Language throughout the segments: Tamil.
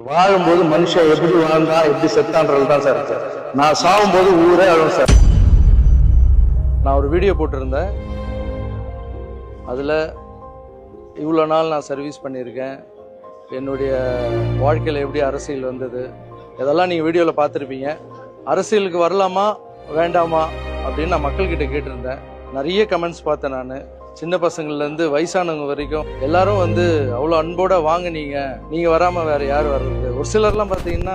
வாழும்போது மனுஷன் எப்படி வாழ்ந்தா எப்படி செத்தான்றது தான் சார் இருக்கு. நான் சாகும்போது ஊரே அழும் சார். நான் ஒரு வீடியோ போட்டிருந்தேன். அதில் இவ்வளோ நாள் நான் சர்வீஸ் பண்ணியிருக்கேன், என்னுடைய வாழ்க்கையில் எப்படி அரசியல் வந்தது, இதெல்லாம் நீங்கள் வீடியோவில் பார்த்துருப்பீங்க. அரசியலுக்கு வரலாமா வேண்டாமா அப்படின்னு நான் மக்கள்கிட்ட கேட்டிருந்தேன். நிறைய கமெண்ட்ஸ் பார்த்தேன். நான் சின்ன பசங்கள்லேருந்து வயசானவங்க வரைக்கும் எல்லாரும் அவ்வளோ அன்போட வாங்க, நீங்கள் வராமல் வேறு யார் வர்றது. ஒரு சிலர்லாம் பார்த்தீங்கன்னா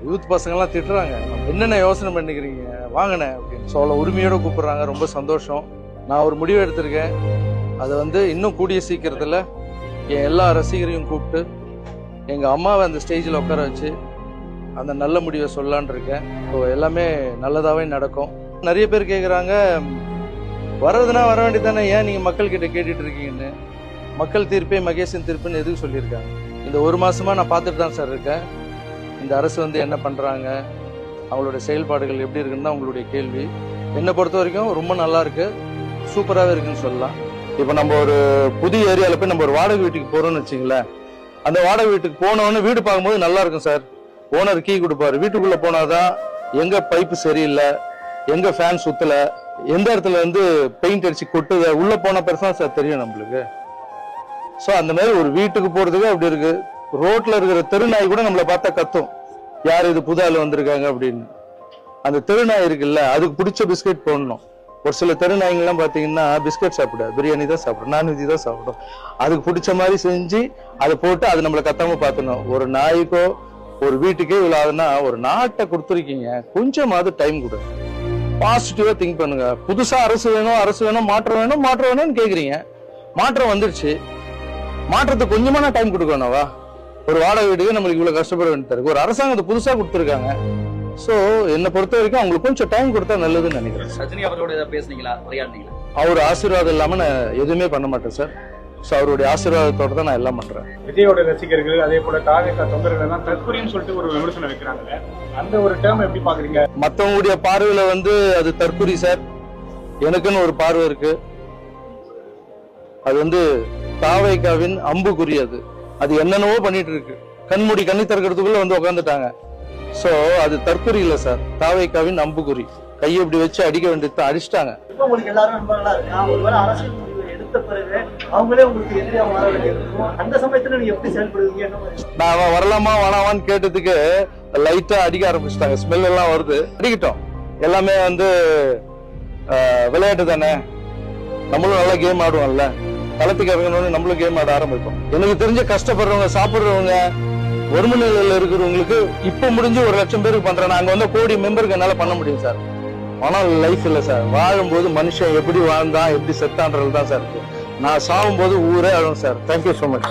யூத் பசங்கள்லாம் திட்டுறாங்க, என்னென்ன யோசனை பண்ணிக்கிறீங்க வாங்கினேன் அப்படின்னு. ஸோ அவ்வளோ உரிமையோடு கூப்பிட்றாங்க. ரொம்ப சந்தோஷம். நான் ஒரு முடிவு எடுத்திருக்கேன். அதை இன்னும் கூடிய சீக்கிரத்தில் என் எல்லா ரசிகரையும் கூப்பிட்டு எங்கள் அம்மாவை அந்த ஸ்டேஜில் உட்கார வச்சு அந்த நல்ல முடிவை சொல்லலான் இருக்கேன். ஸோ எல்லாமே நல்லதாகவே நடக்கும். நிறைய பேர் கேட்குறாங்க, வர்றதுனா வர வேண்டியதானே, ஏன் நீங்கள் மக்கள்கிட்ட கேட்டுட்டு இருக்கீங்கன்னு. மக்கள் தீர்ப்பே மகேசன் தீர்ப்புன்னு எதுக்கு சொல்லியிருக்காங்க. இந்த ஒரு மாதமாக நான் பார்த்துட்டு தான் சார் இருக்கேன். இந்த அரசு என்ன பண்ணுறாங்க, அவங்களுடைய செயல்பாடுகள் எப்படி இருக்குன்னு தான் உங்களுடைய கேள்வி. என்னை பொறுத்த வரைக்கும் ரொம்ப நல்லா இருக்கு, சூப்பராகவே இருக்குன்னு சொல்லலாம். இப்போ நம்ம ஒரு புதிய ஏரியாவில் போய் நம்ம ஒரு வாடகை வீட்டுக்கு போகிறோம்னு வச்சிங்களேன். அந்த வாடகை வீட்டுக்கு போனோன்னு வீடு பார்க்கும்போது நல்லா இருக்கும் சார். ஓனர் கீ கொடுப்பாரு. வீட்டுக்குள்ளே போனாதான் எங்கே பைப்பு சரியில்லை, எங்கே ஃபேன் சுற்றலை, எந்த இடத்துல பெயிண்ட் அடிச்சு கொட்டுத, உள்ள போன பெருசாக சார் தெரியும் நம்மளுக்கு. ஸோ அந்த மாதிரி ஒரு வீட்டுக்கு போறதுக்கு அப்படி இருக்கு. ரோட்ல இருக்கிற தெருநாய் கூட நம்மளை பார்த்தா கத்தும், யார் இது புது ஆள் வந்திருக்காங்க அப்படின்னு. அந்த தெருநாய் இருக்குல்ல, அதுக்கு பிடிச்ச பிஸ்கெட் போடணும். ஒரு சில தெருநாய்ங்கெல்லாம் பார்த்தீங்கன்னா பிஸ்கெட் சாப்பிடாது, பிரியாணி தான் சாப்பிடும், நான்வெஜ் தான் சாப்பிடும். அதுக்கு பிடிச்ச மாதிரி செஞ்சு அதை போட்டு அது நம்மளை கத்தாம பார்த்துணும். ஒரு நாய்க்கோ ஒரு வீட்டுக்கே இவ்வளோ ஆகுதுன்னா, ஒரு நாட்டை கொடுத்துருக்கீங்க, கொஞ்சமாவது டைம் கொடு, பாசிட்டிவா திங்க் பண்ணுங்க. புதுசா அரசு வேணும், மாற்றம் வேணும்னு கேக்குறீங்க. மாற்றம் வந்துருச்சு, மாற்றத்துக்கு கொஞ்சமான டைம் கொடுக்கணும்வா. ஒரு வாடகை வீட்டுக்கு நம்மளுக்கு இவ்வளவு கஷ்டப்பட வேண்டியது. ஒரு அரசாங்கத்தை புதுசா கொடுத்துருக்காங்க. சோ என்னை பொறுத்த வரைக்கும் அவங்களுக்கு கொஞ்சம் டைம் கொடுத்தா நல்லதுன்னு நினைக்கிறேன். ரஜினி அவரோட பேசுனீங்களா, உரையாடுனீங்களா? அவர் ஆசீர்வாதம் இல்லாம நான் எதுவுமே பண்ண மாட்டேன் சார். ஸோ அவருடைய ஆசீர்வாதத்தோட தான் நான் எல்லாம் பண்றேன். விஜயோட ரசிகர்கள் அதே போல தாவேகா தொண்டர்கள் எல்லாம் தற்கொலைன்னு சொல்லிட்டு ஒரு விமர்சனம் வைக்கிறாங்க. அந்த ஒரு டேர்ம் எப்படி பாக்குறீங்க? மற்றவங்களுடைய பார்வையில அது தற்கொலை சார். எனக்குன்னு ஒரு பார்வை இருக்கு. அது தாவேகாவின் அம்புக்குறி. அது என்னென்னவோ பண்ணிட்டு இருக்கு. கண்மூடி கண்ணி திறக்கிறதுக்குள்ள உட்காந்துட்டாங்க. சோ அது தற்கொலை இல்ல சார், தாவேகாவின் அம்புக்குறி. கையை இப்படி வச்சு அடிக்க வேண்டியது அடிச்சிட்டாங்க. உங்களுக்கு எல்லாரும் நண்பர்களா இருக்காங்க. ஒருவேளை அரசியல் எடுத்த பிறகு அவங்களே உங்களுக்கு எதிரியா மாற வேண்டியிருக்கும். அந்த சமயத்துல நீங்க எப்படி செயல்படுவீங்க? நான் வரலாமா வேணாமான்னு கேட்டதுக்கு லைட்டா அடிக்க ஆரம்பிச்சிட்டாங்க. ஸ்மெல் எல்லாம் வருது, அடிக்கட்டும். எல்லாமே விளையாட்டு தானே, நம்மளும் நல்லா கேம் ஆடுவோம்ல. களத்துக்கு இறங்கணும்னு நம்மளும் கேம் ஆட ஆரம்பிப்போம். எனக்கு தெரிஞ்ச கஷ்டப்படுறவங்க, சாப்பிடுறவங்க, வறுமை நிலையில இருக்கிறவங்களுக்கு இப்ப முடிஞ்சு 1 லட்சம் பேருக்கு பண்றேன். நாங்க கோடி மெம்பருக்கு என்னால பண்ண முடியும் சார். ஆனால் லைஃப் இல்லை சார். வாழும்போது மனுஷன் எப்படி வாழ்ந்தான் எப்படி செத்தான்றது தான் சார் இருக்கு. நான் சாகும்போது ஊரே அழும் சார். Thank you so much.